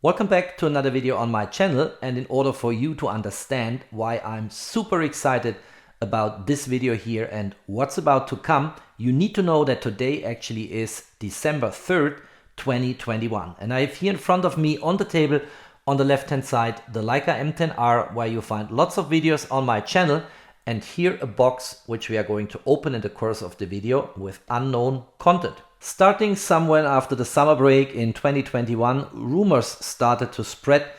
Welcome back to another video on my channel, and in order for you to understand why I'm super excited about this video here and what's about to come, you need to know that today actually is December 3rd, 2021. And I have here in front of me on the table on the left hand side the Leica M10-R, where you find lots of videos on my channel, and here a box which we are going to open in the course of the video with unknown content. Starting somewhere after the summer break in 2021, rumors started to spread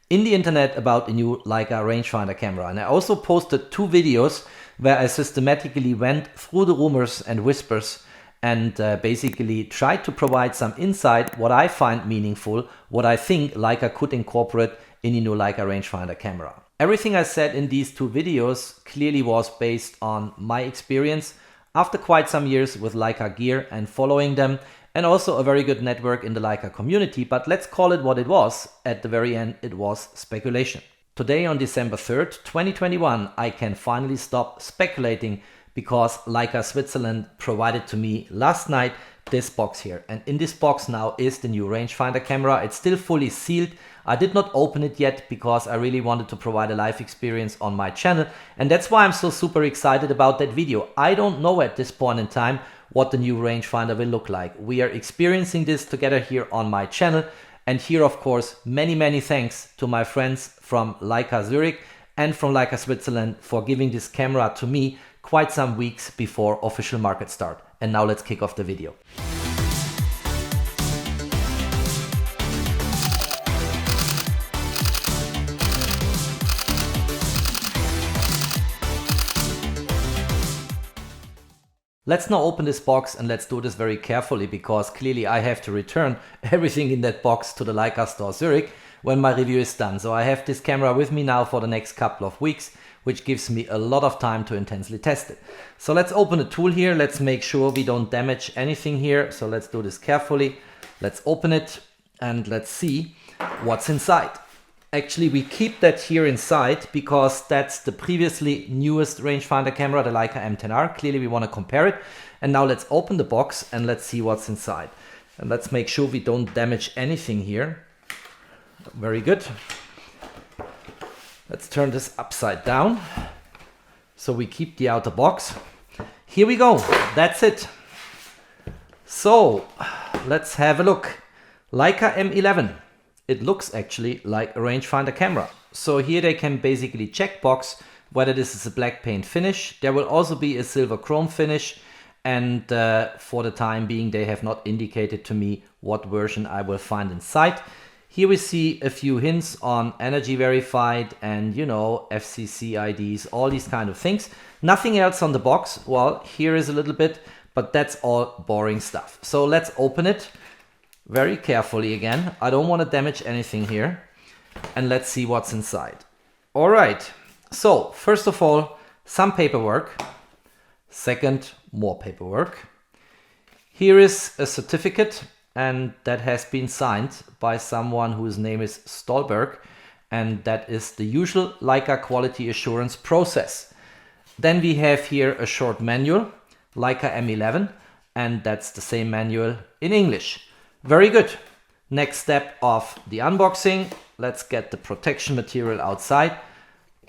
in the internet about a new Leica rangefinder camera. And I also posted two videos where I systematically went through the rumors and whispers and basically tried to provide some insight, what I find meaningful, what I think Leica could incorporate in a new Leica rangefinder camera. Everything I said in these two videos clearly was based on my experience after quite some years with Leica gear and following them, and also a very good network in the Leica community, but let's call it what it was. At the very end, it was speculation. Today on December 3rd, 2021, I can finally stop speculating because Leica Switzerland provided to me last night this box here. And in this box now is the new rangefinder camera. It's still fully sealed. I did not open it yet because I really wanted to provide a live experience on my channel. And that's why I'm so super excited about that video. I don't know at this point in time what the new rangefinder will look like. We are experiencing this together here on my channel. And here, of course, many thanks to my friends from Leica Zurich and from Leica Switzerland for giving this camera to me quite some weeks before official market start. And now let's kick off the video. Let's now open this box, and let's do this very carefully because clearly I have to return everything in that box to the Leica store Zurich when my review is done. So I have this camera with me now for the next couple of weeks, which gives me a lot of time to intensely test it. So let's open the tool here. Let's make sure we don't damage anything here. So let's do this carefully. Let's open it and let's see what's inside. Actually, we keep that here inside because that's the previously newest rangefinder camera, the Leica M10-R. Clearly, we want to compare it. And now let's open the box and let's see what's inside. And let's make sure we don't damage anything here. Very good. Let's turn this upside down so we keep the outer box. Here we go. That's it. So let's have a look. Leica M11. It looks actually like a rangefinder camera. So here they can basically checkbox whether this is a black paint finish. There will also be a silver chrome finish. And for the time being, they have not indicated to me what version I will find inside. Here we see a few hints on energy verified and, you know, FCC IDs, all these kind of things. Nothing else on the box. Well, here is a little bit, but that's all boring stuff. So let's open it very carefully again. I don't want to damage anything here. And let's see what's inside. All right. So first of all, some paperwork. Second, more paperwork. Here is a certificate, and that has been signed by someone whose name is Stolberg, and that is the usual Leica quality assurance process. Then we have here a short manual, Leica M11, and that's the same manual in English. Very good. Next step of the unboxing. Let's get the protection material outside.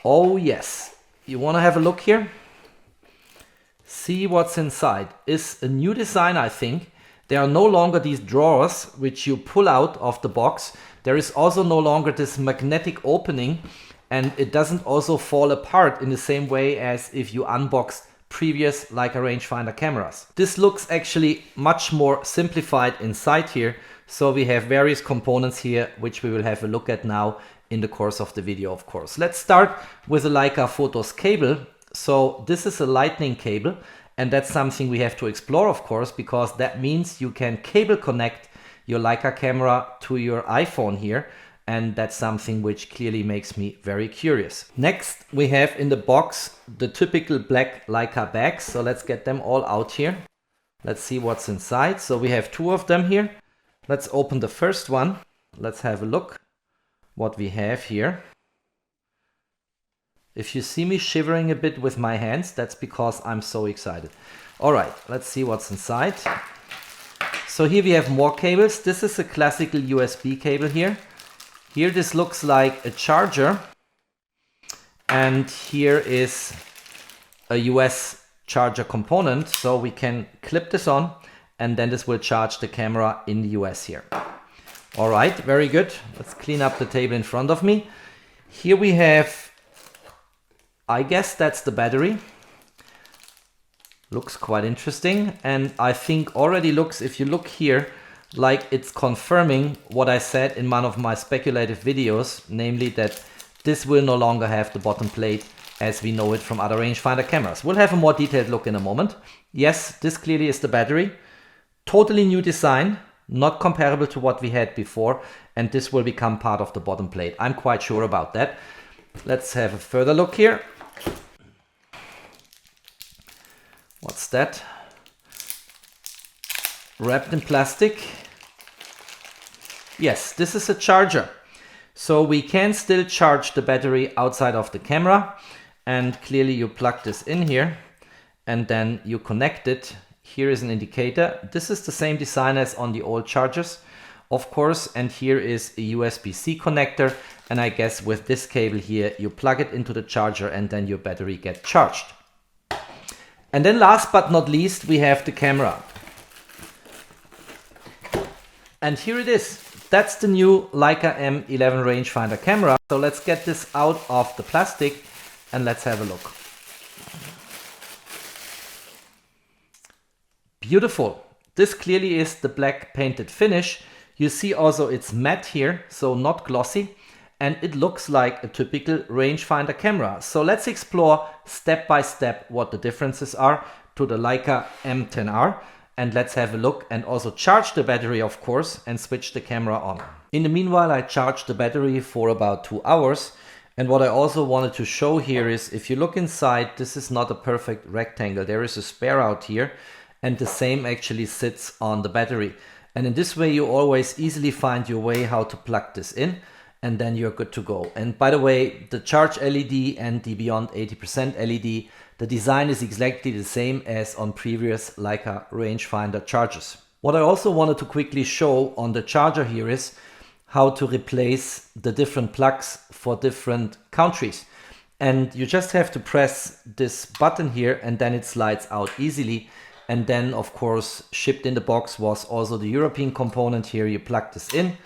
Oh yes, you want to have a look here? See what's inside. Is a new design, I think. There are no longer these drawers which you pull out of the box. There is also no longer this magnetic opening, and it doesn't also fall apart in the same way as if you unboxed previous Leica rangefinder cameras. This looks actually much more simplified inside here. So we have various components here which we will have a look at now in the course of the video, of course. Let's start with the Leica FOTOS cable. So this is a lightning cable. And that's something we have to explore, of course, because that means you can cable connect your Leica camera to your iPhone here. And that's something which clearly makes me very curious. Next, we have in the box the typical black Leica bags. So let's get them all out here. Let's see what's inside. So we have two of them here. Let's open the first one. Let's have a look what we have here. If you see me shivering a bit with my hands, that's because I'm so excited. All right, let's see what's inside. So here we have more cables. This is a classical USB cable here. Here this looks like a charger, and here is a US charger component, so we can clip this on and then this will charge the camera in the US here. All right, very good. Let's clean up the table in front of me. Here we have, I guess that's the battery. Looks quite interesting, and I think already looks, if you look here, like it's confirming what I said in one of my speculative videos, namely that this will no longer have the bottom plate as we know it from other rangefinder cameras. We'll have a more detailed look in a moment. Yes, this clearly is the battery. Totally new design, not comparable to what we had before, and this will become part of the bottom plate. I'm quite sure about that. Let's have a further look here. What's that? Wrapped in plastic. Yes, this is a charger. So we can still charge the battery outside of the camera, and clearly you plug this in here and then you connect it. Here is an indicator. This is the same design as on the old chargers, of course, and here is a USB-C connector, and I guess with this cable here you plug it into the charger and then your battery gets charged. And then last but not least we have the camera. And here it is. That's the new Leica M11 rangefinder camera. So let's get this out of the plastic and let's have a look. Beautiful. This clearly is the black painted finish. You see also it's matte here, so not glossy, and it looks like a typical rangefinder camera. So let's explore step by step what the differences are to the Leica M10-R, and let's have a look and also charge the battery, of course, and switch the camera on. In the meanwhile, I charged the battery for about 2 hours. And what I also wanted to show here is if you look inside, this is not a perfect rectangle. There is a spare out here, and the same actually sits on the battery. And in this way, you always easily find your way how to plug this in, and then you're good to go. And by the way, the charge LED and the beyond 80% LED, the design is exactly the same as on previous Leica rangefinder chargers. What I also wanted to quickly show on the charger here is how to replace the different plugs for different countries. And you just have to press this button here and then it slides out easily. And then of course shipped in the box was also the European component here. You plug this in,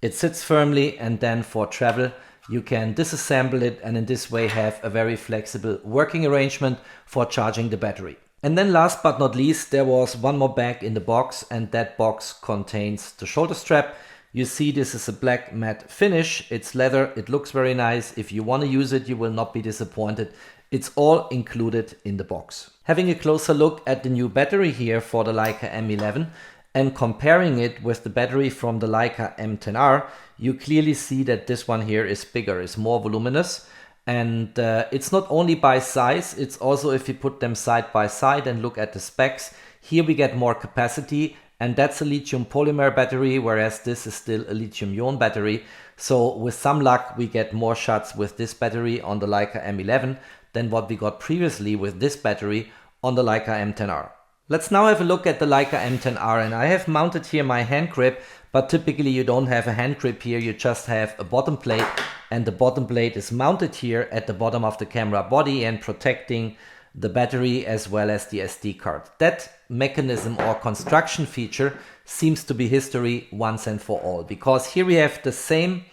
it sits firmly, and then for travel you can disassemble it and in this way have a very flexible working arrangement for charging the battery. And then last but not least, there was one more bag in the box, and that box contains the shoulder strap. You see this is a black matte finish, it's leather, it looks very nice. If you want to use it, you will not be disappointed. It's all included in the box. Having a closer look at the new battery here for the Leica M11 and comparing it with the battery from the Leica M10-R, you clearly see that this one here is bigger, is more voluminous. And it's not only by size, it's also if you put them side by side and look at the specs, here we get more capacity, and that's a lithium polymer battery, whereas this is still a lithium ion battery. So with some luck, we get more shots with this battery on the Leica M11 than what we got previously with this battery on the Leica M10-R. Let's now have a look at the Leica M10-R, and I have mounted here my hand grip, but typically you don't have a hand grip here, you just have a bottom plate, and the bottom plate is mounted here at the bottom of the camera body and protecting the battery as well as the SD card. That mechanism or construction feature seems to be history once and for all, because here we have the same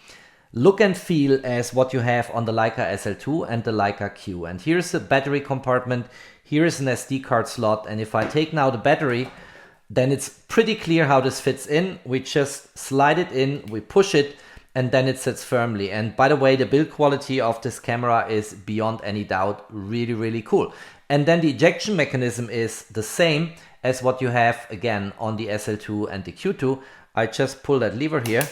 look and feel as what you have on the Leica SL2 and the Leica Q. And here's a battery compartment, here is an SD card slot, and if I take now the battery, then it's pretty clear how this fits in. We just slide it in, we push it, and then it sits firmly. And by the way, the build quality of this camera is beyond any doubt really, really cool. And then the ejection mechanism is the same as what you have again on the SL2 and the Q2. I just pull that lever here,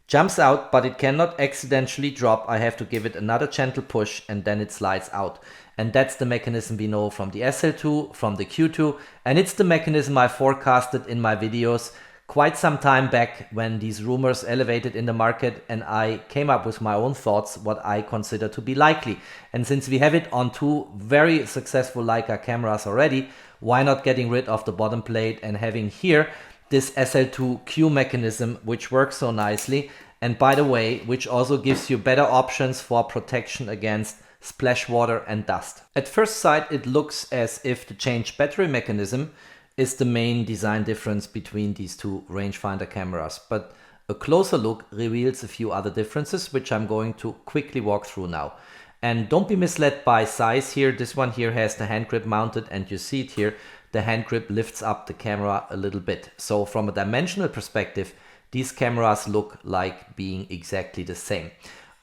jumps out, but it cannot accidentally drop. I have to give it another gentle push and then it slides out. And that's the mechanism we know from the SL2, from the Q2, and it's the mechanism I forecasted in my videos quite some time back when these rumors elevated in the market, and I came up with my own thoughts what I consider to be likely. And since we have it on two very successful Leica cameras already, why not getting rid of the bottom plate and having here this SL2 Q mechanism which works so nicely. And by the way, which also gives you better options for protection against splash water and dust. At first sight, it looks as if the changed battery mechanism is the main design difference between these two rangefinder cameras, but a closer look reveals a few other differences, which I'm going to quickly walk through now. And don't be misled by size here. This one here has the hand grip mounted, and you see it here, the hand grip lifts up the camera a little bit. So from a dimensional perspective, these cameras look like being exactly the same.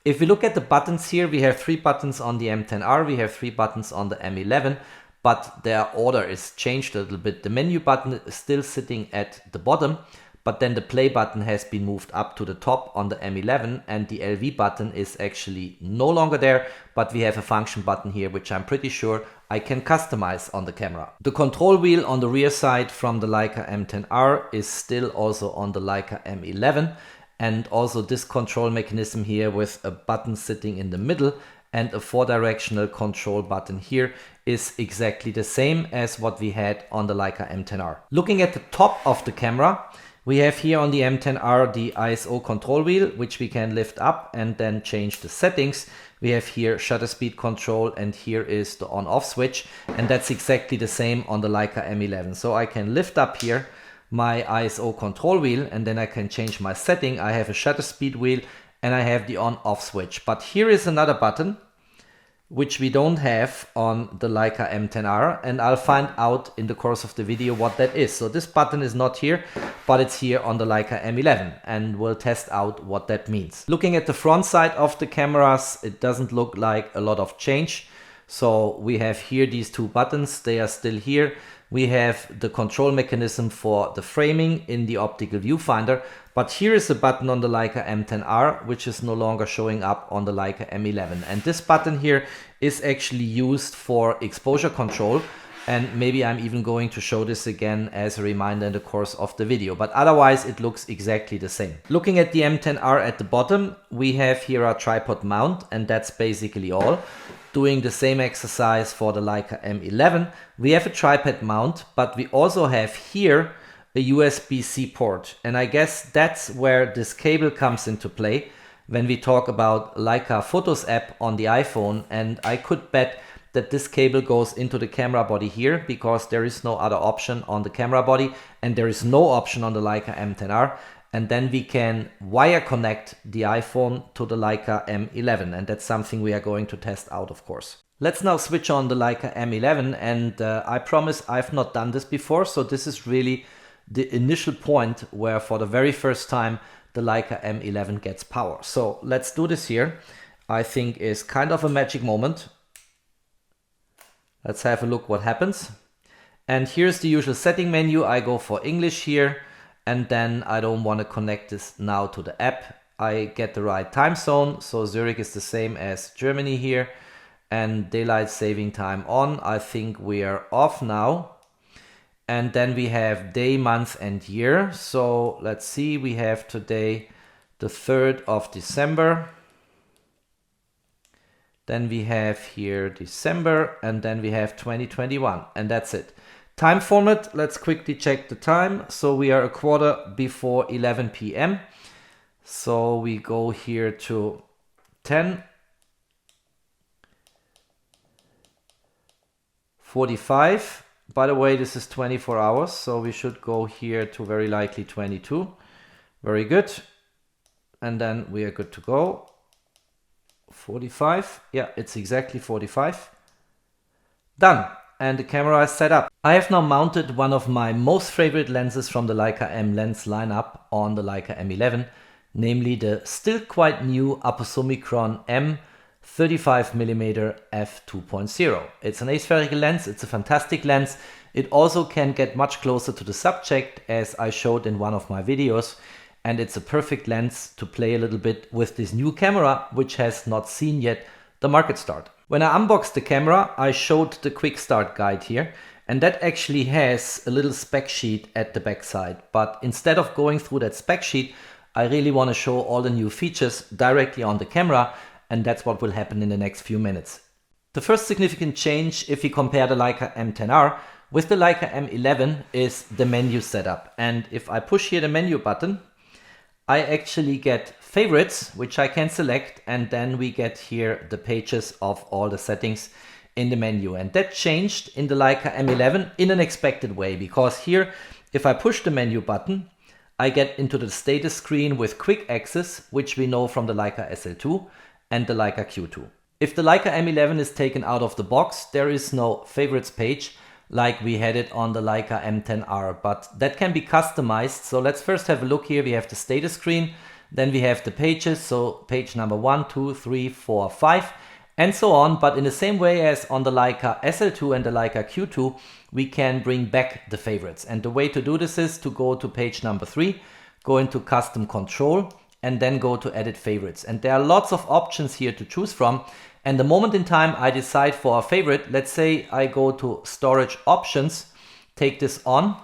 If we look at the buttons here, we have 3 buttons on the M10R, we have 3 buttons on the M11, but their order is changed a little bit. The menu button is still sitting at the bottom, but then the play button has been moved up to the top on the M11, and the LV button is actually no longer there, but we have a function button here, which I'm pretty sure I can customize on the camera. The control wheel on the rear side from the Leica M10R is still also on the Leica M11, and also this control mechanism here with a button sitting in the middle and a 4-directional control button here is exactly the same as what we had on the Leica M10R. Looking at the top of the camera, we have here on the M10R the ISO control wheel, which we can lift up and then change the settings. We have here shutter speed control, and here is the on-off switch, and that's exactly the same on the Leica M11. So I can lift up here my ISO control wheel, and then I can change my setting. I have a shutter speed wheel and I have the on-off switch. But here is another button which we don't have on the Leica M10R, and I'll find out in the course of the video what that is. So this button is not here, but it's here on the Leica M11, and we'll test out what that means. Looking at the front side of the cameras, it doesn't look like a lot of change. So we have here these 2 buttons, they are still here. We have the control mechanism for the framing in the optical viewfinder, but here is a button on the Leica M10R which is no longer showing up on the Leica M11. And this button here is actually used for exposure control, and maybe I'm even going to show this again as a reminder in the course of the video, but otherwise it looks exactly the same. Looking at the M10R at the bottom, we have here a tripod mount, and that's basically all. Doing the same exercise for the Leica M11, we have a tripod mount, but we also have here a USB-C port, and I guess that's where this cable comes into play when we talk about Leica FOTOS App on the iPhone. And I could bet that this cable goes into the camera body here, because there is no other option on the camera body and there is no option on the Leica M10R. And then we can wire connect the iPhone to the Leica M11, and that's something we are going to test out, of course. Let's now switch on the Leica M11, and I promise I've not done this before, so this is really the initial point where for the very first time the Leica M11 gets power. So let's do this here. I think is kind of a magic moment. Let's have a look what happens. And here's the usual setting menu. I go for English here, and then I don't want to connect this now to the app. I get the right time zone, so Zurich is the same as Germany here, and daylight saving time on. I think we are off now. And then we have day, month and year. So let's see, we have today the 3rd of December. Then we have here December, and then we have 2021, and that's it. Time format, let's quickly check the time. So we are a quarter before 11 p.m. So we go here to 10:45. By the way, this is 24 hours, so we should go here to very likely 22. Very good. And then we are good to go. 45. Yeah, it's exactly 45. Done. And the camera is set up. I have now mounted one of my most favorite lenses from the Leica M lens lineup on the Leica M11, namely the still quite new Aposomicron M35mm f2.0. It's an aspherical lens, it's a fantastic lens. It also can get much closer to the subject, as I showed in one of my videos, and it's a perfect lens to play a little bit with this new camera, which has not seen yet the market start. When I unboxed the camera, I showed the quick start guide here, and that actually has a little spec sheet at the back side. But instead of going through that spec sheet, I really want to show all the new features directly on the camera, and that's what will happen in the next few minutes. The first significant change, if we compare the Leica M10R with the Leica M11, is the menu setup. And if I push here the menu button, I actually get favorites, which I can select, and then we get here the pages of all the settings in the menu. And that changed in the Leica M11 in an expected way, because here, if I push the menu button, I get into the status screen with quick access, which we know from the Leica SL2 and the Leica Q2. If the Leica M11 is taken out of the box, there is no favorites page like we had it on the Leica M10-R, but that can be customized. So let's first have a look here. We have the status screen, then we have the pages, so page number 1, 2, 3, 4, 5, and so on. But in the same way as on the Leica SL2 and the Leica Q2, we can bring back the favorites. And the way to do this is to go to page number 3, go into custom control, and then go to edit favorites. And there are lots of options here to choose from. And the moment in time I decide for a favorite, let's say I go to storage options, take this on,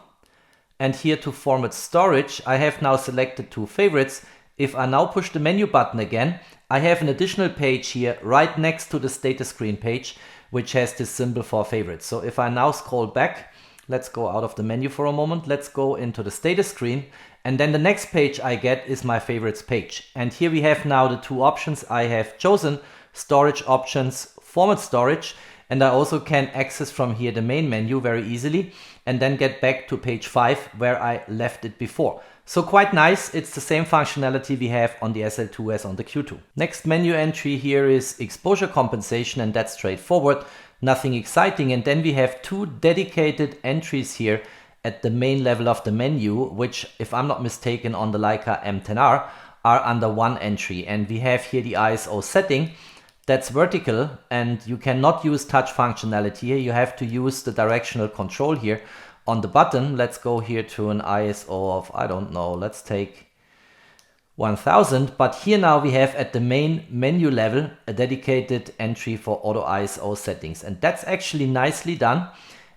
and here to format storage, I have now selected 2 favorites. If I now push the menu button again, I have an additional page here right next to the status screen page, which has this symbol for favorites. So if I now scroll back, let's go out of the menu for a moment, let's go into the status screen, and then the next page I get is my favorites page. And here we have now the 2 options I have chosen: storage options, format storage, and I also can access from here the main menu very easily and then get back to page 5 where I left it before. So quite nice. It's the same functionality we have on the SL2 as on the Q2. Next menu entry here is exposure compensation, and that's straightforward, nothing exciting. And then we have 2 dedicated entries here at the main level of the menu, which, if I'm not mistaken, on the Leica M10R are under 1 entry. And we have here the ISO setting. That's vertical, and you cannot use touch functionality here. You have to use the directional control here on the button. Let's go here to an ISO of, I don't know, let's take 1000. But here now we have at the main menu level a dedicated entry for auto ISO settings. And that's actually nicely done.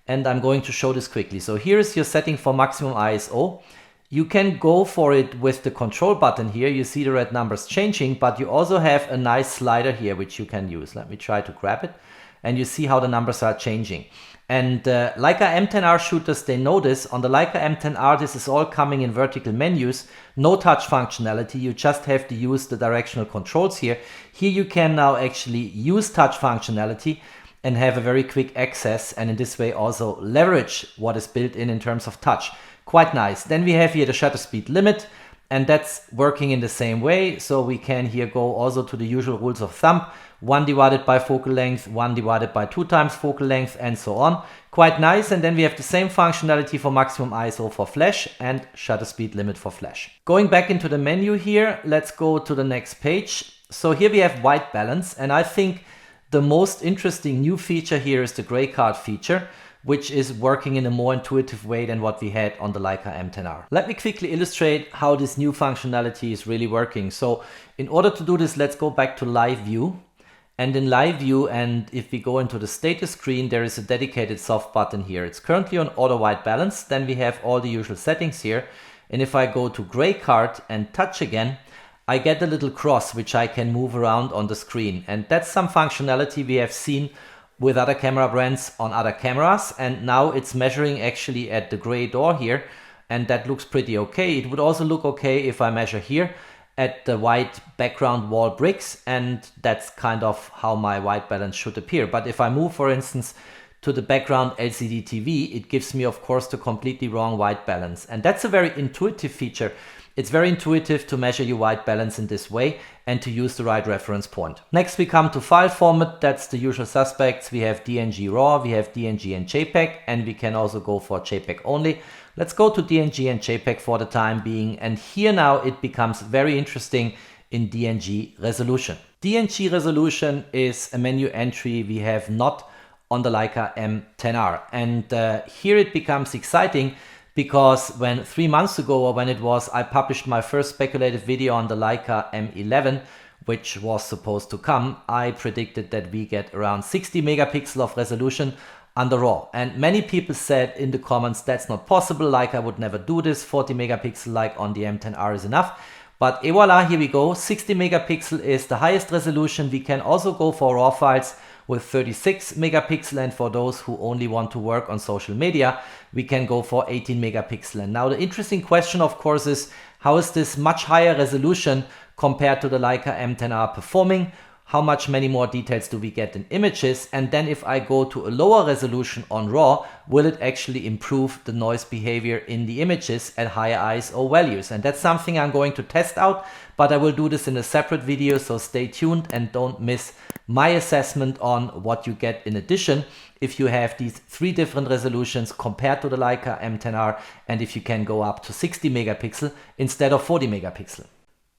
And I'm going to show this quickly. So here is your setting for maximum ISO. You can go for it with the control button here. You see the red numbers changing, but you also have a nice slider here which you can use. Let me try to grab it, and you see how the numbers are changing. And Leica M10R shooters, they know this. On the Leica M10R, this is all coming in vertical menus, no touch functionality. You just have to use the directional controls here. Here you can now actually use touch functionality and have a very quick access, and in this way also leverage what is built in terms of touch. Quite nice. Then we have here the shutter speed limit, and that's working in the same way. So we can here go also to the usual rules of thumb: 1 divided by focal length, 1 divided by 2 times focal length, and so on. Quite nice. And then we have the same functionality for maximum ISO for flash and shutter speed limit for flash. Going back into the menu here, let's go to the next page. So here we have white balance, and I think the most interesting new feature here is the gray card feature, which is working in a more intuitive way than what we had on the Leica M10R. Let me quickly illustrate how this new functionality is really working. So in order to do this, let's go back to live view. And in live view, and if we go into the status screen, there is a dedicated soft button here. It's currently on auto white balance. Then we have all the usual settings here. And if I go to gray card and touch again, I get a little cross which I can move around on the screen. And that's some functionality we have seen with other camera brands on other cameras, and now it's measuring actually at the gray door here, and that looks pretty okay. It would also look okay if I measure here at the white background wall bricks, and that's kind of how my white balance should appear. But if I move, for instance, to the background LCD TV, it gives me, of course, the completely wrong white balance. And that's a very intuitive feature. It's very intuitive to measure your white balance in this way and to use the right reference point. Next we come to file format. That's the usual suspects. We have DNG RAW, we have DNG and JPEG, and we can also go for JPEG only. Let's go to DNG and JPEG for the time being. And here now it becomes very interesting in DNG resolution. DNG resolution is a menu entry we have not on the Leica M10R. And here it becomes exciting, because when 3 months ago, or when it was, I published my first speculative video on the Leica M11, which was supposed to come, I predicted that we get around 60 megapixel of resolution under RAW. And many people said in the comments, that's not possible, Leica would never do this, 40 megapixel like on the M10R is enough. But et voila, here we go, 60 megapixel is the highest resolution. We can also go for RAW files with 36 megapixel, and for those who only want to work on social media, we can go for 18 megapixel. And now the interesting question, of course, is How is this much higher resolution compared to the Leica M10R performing? How much many more details do we get in images? And then if I go to a lower resolution on RAW, will it actually improve the noise behavior in the images at higher ISO values? And that's something I'm going to test out, but I will do this in a separate video, so stay tuned and don't miss my assessment on what you get in addition if you have these 3 different resolutions compared to the Leica M10R, and if you can go up to 60 megapixel instead of 40 megapixel.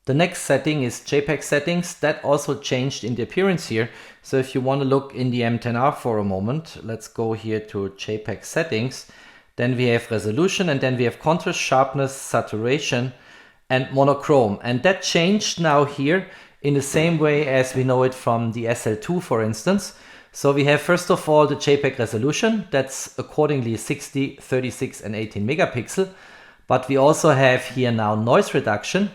The next setting is JPEG settings. That also changed in the appearance here. So if you want to look in the M10R for a moment, let's go here to JPEG settings. Then we have resolution, and then we have contrast, sharpness, saturation, and monochrome. And that changed now here in the same way as we know it from the SL2, for instance. So we have first of all the JPEG resolution. That's accordingly 60, 36, and 18 megapixel. But we also have here now noise reduction.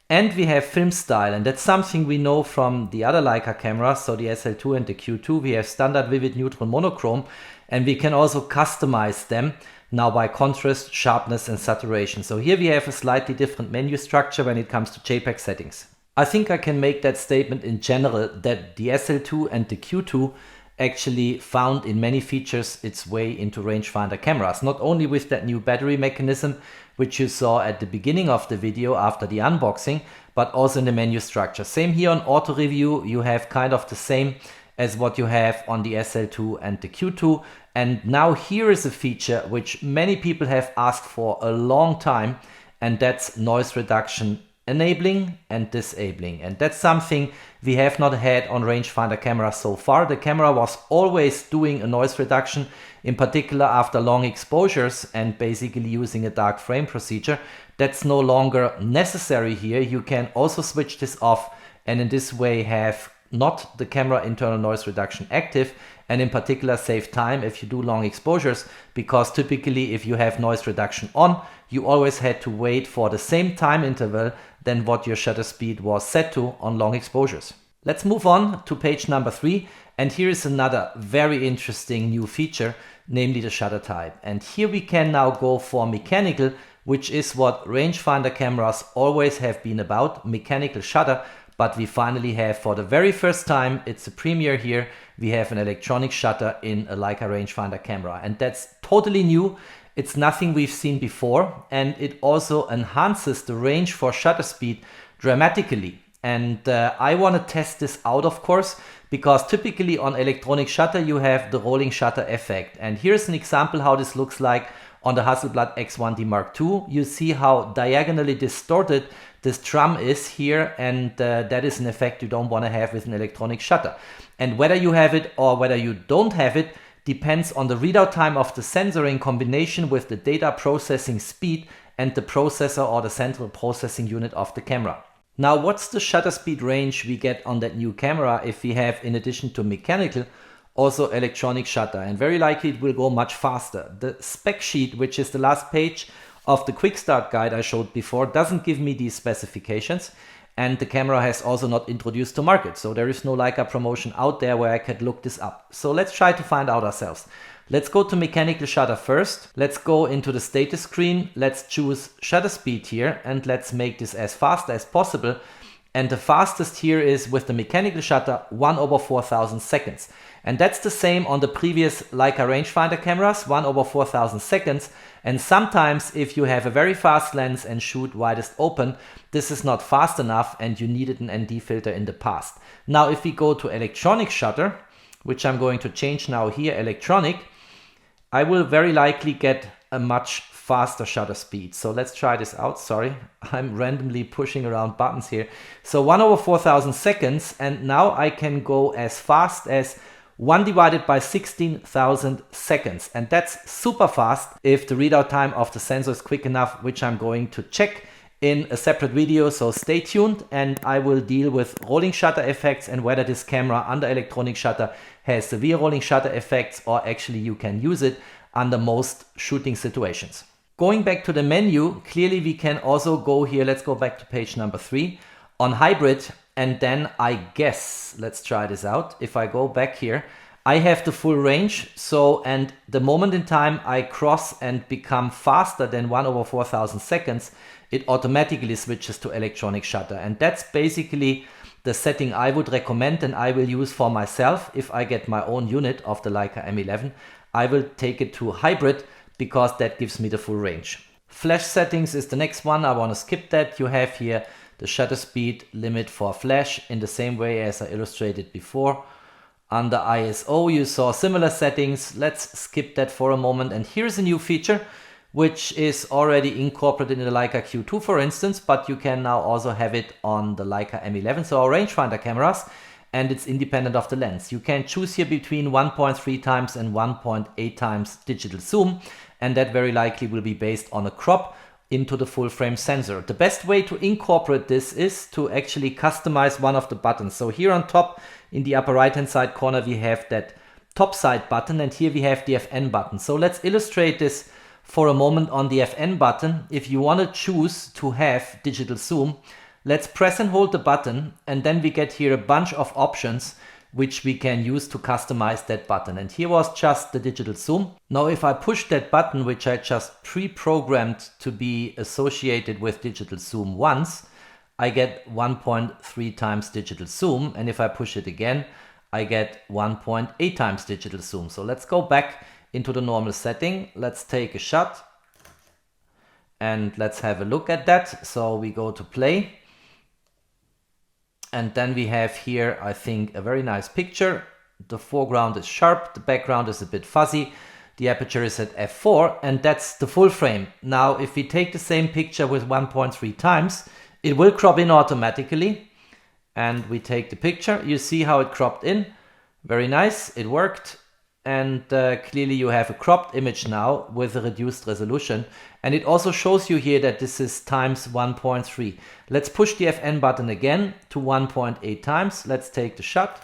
And we have film style, and that's something we know from the other Leica cameras, so the SL2 and the Q2. We have standard, vivid, neutral, monochrome, and we can also customize them now by contrast, sharpness, and saturation. So here we have a slightly different menu structure when it comes to JPEG settings. I think I can make that statement in general that the SL2 and the Q2 actually found in many features its way into rangefinder cameras, not only with that new battery mechanism, which you saw at the beginning of the video after the unboxing, but also in the menu structure. Same here on auto review, you have kind of the same as what you have on the SL2 and the Q2. And now here is a feature which many people have asked for a long time, and that's noise reduction enabling and disabling. And that's something we have not had on rangefinder cameras so far. The camera was always doing a noise reduction, in particular after long exposures and basically using a dark frame procedure. That's no longer necessary here. You can also switch this off and in this way have not the camera internal noise reduction active, and in particular save time if you do long exposures, because typically if you have noise reduction on, you always had to wait for the same time interval than what your shutter speed was set to on long exposures. Let's move on to page number 3, and here is another very interesting new feature, namely the shutter type. And here we can now go for mechanical, which is what rangefinder cameras always have been about, mechanical shutter. But we finally have, for the very first time, it's a premiere here, we have an electronic shutter in a Leica rangefinder camera. And that's totally new. It's nothing we've seen before. And it also enhances the range for shutter speed dramatically. And I want to test this out, of course, because typically on electronic shutter, you have the rolling shutter effect. And here's an example how this looks like on the Hasselblad X1D Mark II. You see how diagonally distorted this drum is here, and that is an effect you don't want to have with an electronic shutter. And whether you have it or whether you don't have it depends on the readout time of the sensor in combination with the data processing speed and the processor or the central processing unit of the camera. Now, what's the shutter speed range we get on that new camera if we have, in addition to mechanical, also electronic shutter? And very likely it will go much faster. The spec sheet, which is the last page of the quick start guide I showed before, doesn't give me these specifications, and the camera has also not introduced to market. So there is no Leica promotion out there where I could look this up. So let's try to find out ourselves. Let's go to mechanical shutter first. Let's go into the status screen. Let's choose shutter speed here, and let's make this as fast as possible. And the fastest here is with the mechanical shutter 1/4000 seconds. And that's the same on the previous Leica rangefinder cameras, 1/4000 seconds. And sometimes if you have a very fast lens and shoot widest open, this is not fast enough and you needed an ND filter in the past. Now if we go to electronic shutter, which I'm going to change now here, electronic, I will very likely get a much faster shutter speed. So let's try this out. Sorry, I'm randomly pushing around buttons here. So 1/4000 seconds, and now I can go as fast as 1 divided by 16,000 seconds. And that's super fast if the readout time of the sensor is quick enough, which I'm going to check in a separate video. So stay tuned, and I will deal with rolling shutter effects and whether this camera under electronic shutter has severe rolling shutter effects, or actually you can use it under most shooting situations. Going back to the menu, clearly we can also go here. Let's go back to page number 3 on hybrid. And then I guess, let's try this out. If I go back here, I have the full range. So, and the moment in time I cross and become faster than 1/4000 seconds it automatically switches to electronic shutter. And that's basically the setting I would recommend and I will use for myself. If I get my own unit of the Leica M11, I will take it to hybrid because that gives me the full range. Flash settings is the next one. I want to skip that. You have here the shutter speed limit for flash in the same way as I illustrated before. Under ISO you saw similar settings. Let's skip that for a moment. And here's a new feature which is already incorporated in the Leica Q2 for instance, but you can now also have it on the Leica M11, so our rangefinder cameras, and it's independent of the lens. You can choose here between 1.3 times and 1.8 times digital zoom, and that very likely will be based on a crop into the full frame sensor. The best way to incorporate this is to actually customize one of the buttons. So here on top in the upper right hand side corner we have that top side button, and here we have the FN button. So let's illustrate this for a moment on the FN button. If you want to choose to have digital zoom, let's press and hold the button, and then we get here a bunch of options which we can use to customize that button. And here was just the digital zoom. Now if I push that button, which I just pre-programmed to be associated with digital zoom once, I get 1.3 times digital zoom, and if I push it again, I get 1.8 times digital zoom. So let's go back into the normal setting. Let's take a shot and let's have a look at that. So we go to play, and then we have here, I think, a very nice picture. The foreground is sharp, the background is a bit fuzzy, the aperture is at f4, and that's the full frame. Now if we take the same picture with 1.3 times, it will crop in automatically, and we take the picture. You see how it cropped in, very nice, it worked. And clearly you have a cropped image now with a reduced resolution. And it also shows you here that this is times 1.3. Let's push the FN button again to 1.8 times. Let's take the shot.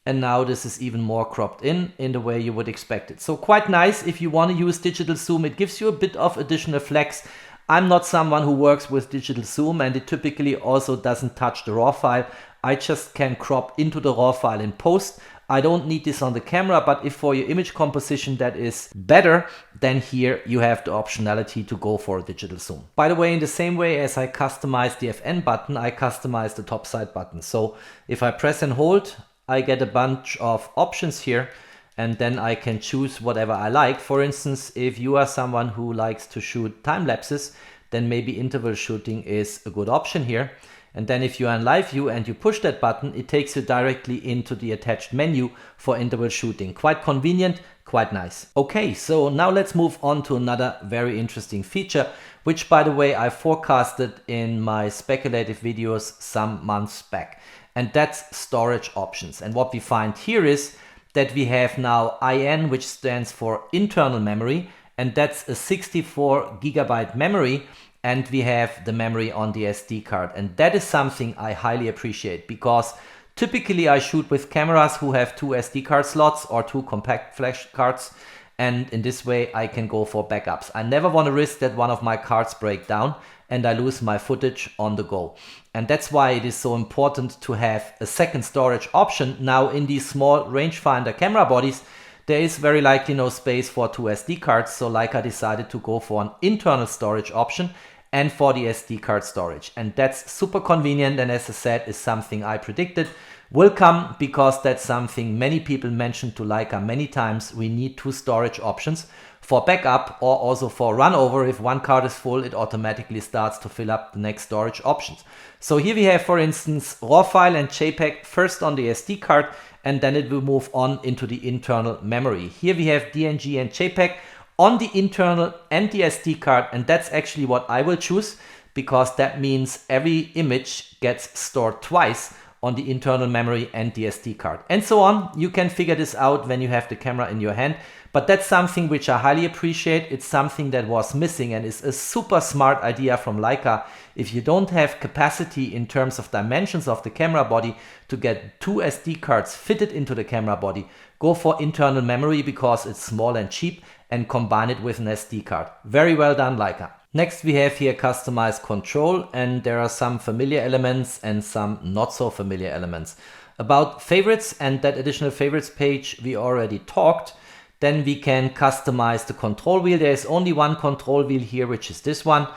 And now this is even more cropped in the way you would expect it. So quite nice if you want to use digital zoom. It gives you a bit of additional flex. I'm not someone who works with digital zoom, and it typically also doesn't touch the RAW file. I just can crop into the RAW file in post. I don't need this on the camera, but if for your image composition that is better, then here you have the optionality to go for a digital zoom. By the way, in the same way as I customize the FN button, I customize the top side button. So if I press and hold, I get a bunch of options here, and then I can choose whatever I like. For instance, if you are someone who likes to shoot time lapses, then maybe interval shooting is a good option here. And then if you are in live view and you push that button, it takes you directly into the attached menu for interval shooting. Quite convenient, quite nice. Okay, so now let's move on to another very interesting feature, which by the way I forecasted in my speculative videos some months back. And that's storage options. And what we find here is that we have now IN, which stands for internal memory, and that's a 64 gigabyte memory. And we have the memory on the SD card. And that is something I highly appreciate, because typically I shoot with cameras who have 2 SD card slots or 2 compact flash cards. And in this way I can go for backups. I never want to risk that one of my cards break down and I lose my footage on the go. And that's why it is so important to have a second storage option. Now in these small rangefinder camera bodies, there is very likely no space for 2 SD cards. So Leica decided to go for an internal storage option and for the SD card storage. And that's super convenient, and as I said, is something I predicted will come, because that's something many people mentioned to Leica many times. We need 2 storage options for backup or also for run over. If one card is full, it automatically starts to fill up the next storage options. So here we have, for instance, RAW file and JPEG first on the SD card, and then it will move on into the internal memory. Here we have DNG and JPEG on the internal and the SD card, and that's actually what I will choose, because that means every image gets stored twice on the internal memory and the SD card. And so on. You can figure this out when you have the camera in your hand, but that's something which I highly appreciate. It's something that was missing and is a super smart idea from Leica. If you don't have capacity in terms of dimensions of the camera body to get 2 SD cards fitted into the camera body, go for internal memory because it's small and cheap, and combine it with an SD card. Very well done, Leica. Next we have here customized control, and there are some familiar elements and some not so familiar elements. About favorites and that additional favorites page we already talked. Then we can customize the control wheel. There is only one control wheel here, which is this one.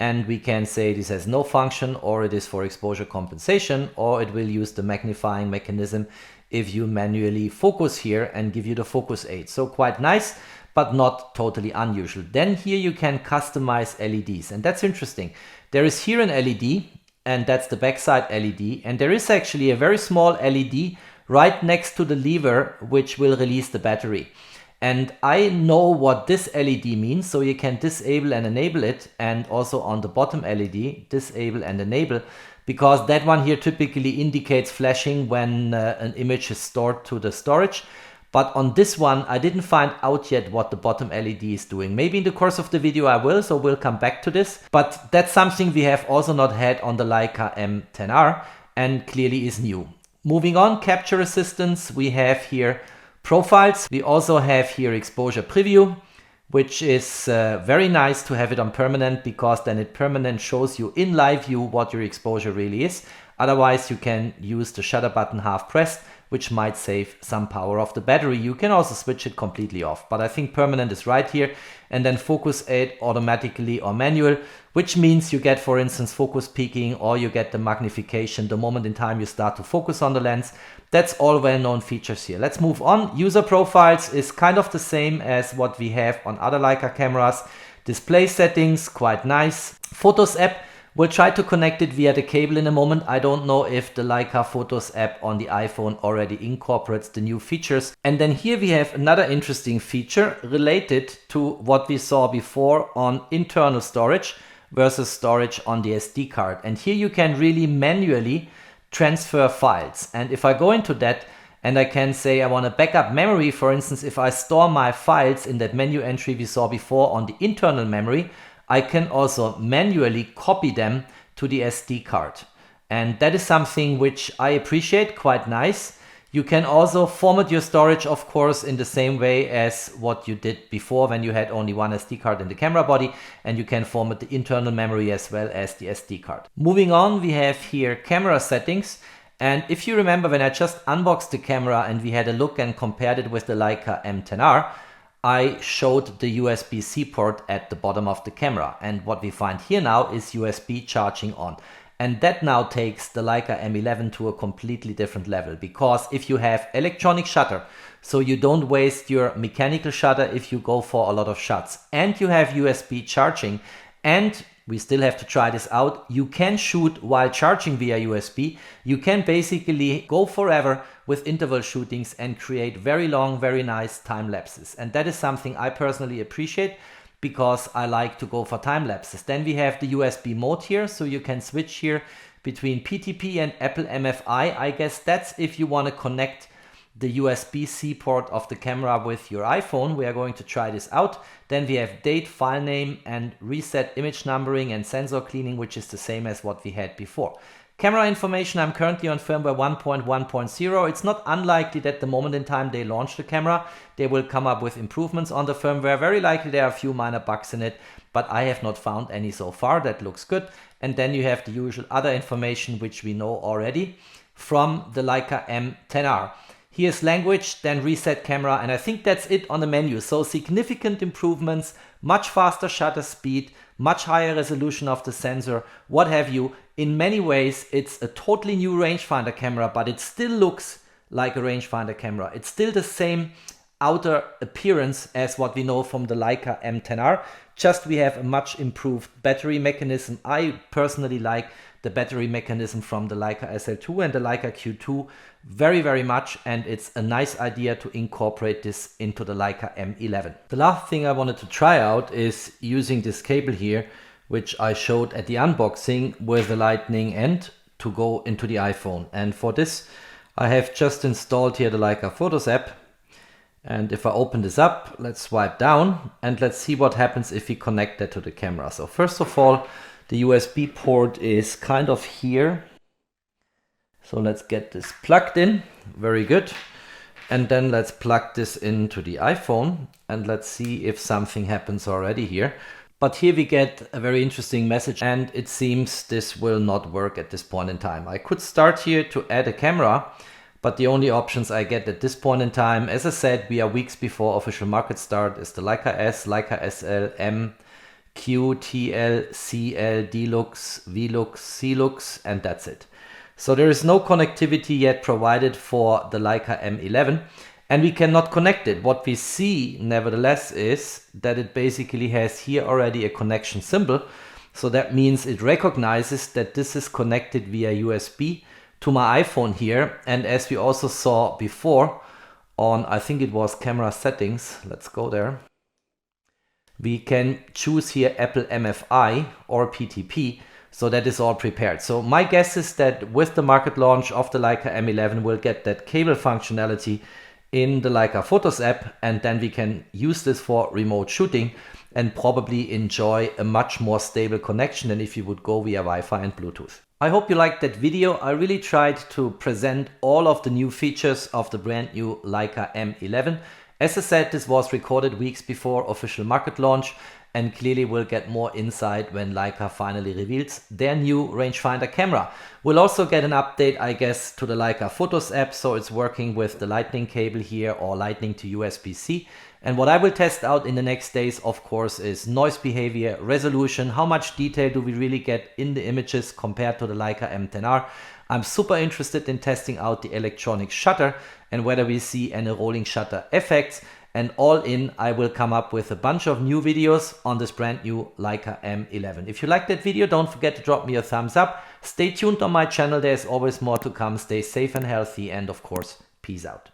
and we can say this has no function, or it is for exposure compensation, or it will use the magnifying mechanism if you manually focus here and give you the focus aid. So quite nice, but not totally unusual. Then here you can customize LEDs, and that's interesting. There is here an LED, and that's the backside LED, and there is actually a very small LED right next to the lever which will release the battery. And I know what this LED means, so you can disable and enable it, and also on the bottom LED, disable and enable, because that one here typically indicates flashing when an image is stored to the storage. But on this one, I didn't find out yet what the bottom LED is doing. Maybe in the course of the video I will, so we'll come back to this. But that's something we have also not had on the Leica M10R, and clearly is new. Moving on, capture assistance, we have here profiles. We also have here exposure preview, which is very nice to have it on permanent, because then it permanent shows you in live view what your exposure really is. Otherwise you can use the shutter button half pressed, which might save some power of the battery. You can also switch it completely off, but I think permanent is right here. And then focus aid automatically or manual, which means you get, for instance, focus peaking, or you get the magnification the moment in time you start to focus on the lens. That's all well-known features here. Let's move on. User profiles is kind of the same as what we have on other Leica cameras. Display settings, quite nice. Photos app, we'll try to connect it via the cable in a moment. I don't know if the Leica Photos app on the iPhone already incorporates the new features. And then here we have another interesting feature related to what we saw before on internal storage versus storage on the SD card. And here you can really manually transfer files. And if I go into that and I can say I want to backup memory, for instance, if I store my files in that menu entry we saw before on the internal memory, I can also manually copy them to the SD card. And that is something which I appreciate, quite nice. You can also format your storage, of course, in the same way as what you did before when you had only one SD card in the camera body, and you can format the internal memory as well as the SD card. Moving on, we have here camera settings. And if you remember when I just unboxed the camera and we had a look and compared it with the Leica M10R, I showed the USB-C port at the bottom of the camera. And what we find here now is USB charging on. And that now takes the Leica M11 to a completely different level, because if you have electronic shutter, so you don't waste your mechanical shutter if you go for a lot of shots, and you have USB charging, and we still have to try this out, you can shoot while charging via USB. You can basically go forever with interval shootings and create very long, very nice time lapses. And that is something I personally appreciate, because I like to go for time lapses. Then we have the USB mode here, so you can switch here between PTP and Apple MFI. I guess that's if you want to connect the USB-C port of the camera with your iPhone. We are going to try this out. Then we have date, file name, and reset image numbering and sensor cleaning, which is the same as what we had before. Camera information, I'm currently on firmware 1.1.0. It's not unlikely that the moment in time they launch the camera, they will come up with improvements on the firmware. Very likely there are a few minor bugs in it, but I have not found any so far. That looks good. And then you have the usual other information which we know already from the Leica M10R. Here's language, then reset camera, and I think that's it on the menu. So significant improvements, much faster shutter speed, much higher resolution of the sensor, what have you. In many ways, it's a totally new rangefinder camera, but it still looks like a rangefinder camera. It's still the same outer appearance as what we know from the Leica M10R, just we have a much improved battery mechanism. I personally like the battery mechanism from the Leica SL2 and the Leica Q2 very, very much, and it's a nice idea to incorporate this into the Leica M11. The last thing I wanted to try out is using this cable here, which I showed at the unboxing, with the lightning end to go into the iPhone. And for this, I have just installed here the Leica FOTOS app. And if I open this up, let's swipe down and let's see what happens if we connect that to the camera. So first of all, the USB port is kind of here. So let's get this plugged in. Very good. And then let's plug this into the iPhone and let's see if something happens already here. But here we get a very interesting message, and it seems this will not work at this point in time. I could start here to add a camera, but the only options I get at this point in time, as I said, we are weeks before official market start, is the Leica S, Leica SL, M, Q, TL, CL, Delux, Velux, Celux, and that's it. So there is no connectivity yet provided for the Leica M11, and we cannot connect it. What we see nevertheless is that it basically has here already a connection symbol. So that means it recognizes that this is connected via USB to my iPhone here. And as we also saw before on, I think it was camera settings, let's go there. We can choose here Apple MFI or PTP, so that is all prepared. So my guess is that with the market launch of the Leica M11, we'll get that cable functionality in the Leica FOTOS app, and then we can use this for remote shooting and probably enjoy a much more stable connection than if you would go via Wi-Fi and Bluetooth. I hope you liked that video. I really tried to present all of the new features of the brand new Leica M11. As I said, this was recorded weeks before official market launch, and clearly we'll get more insight when Leica finally reveals their new rangefinder camera. We'll also get an update, I guess, to the Leica FOTOS app, so it's working with the lightning cable here or lightning to USB-C. And what I will test out in the next days, of course, is noise behavior, resolution, how much detail do we really get in the images compared to the Leica M10-R. I'm super interested in testing out the electronic shutter and whether we see any rolling shutter effects. And all in, I will come up with a bunch of new videos on this brand new Leica M11. If you liked that video, don't forget to drop me a thumbs up. Stay tuned on my channel, there's always more to come. Stay safe and healthy, and of course, peace out.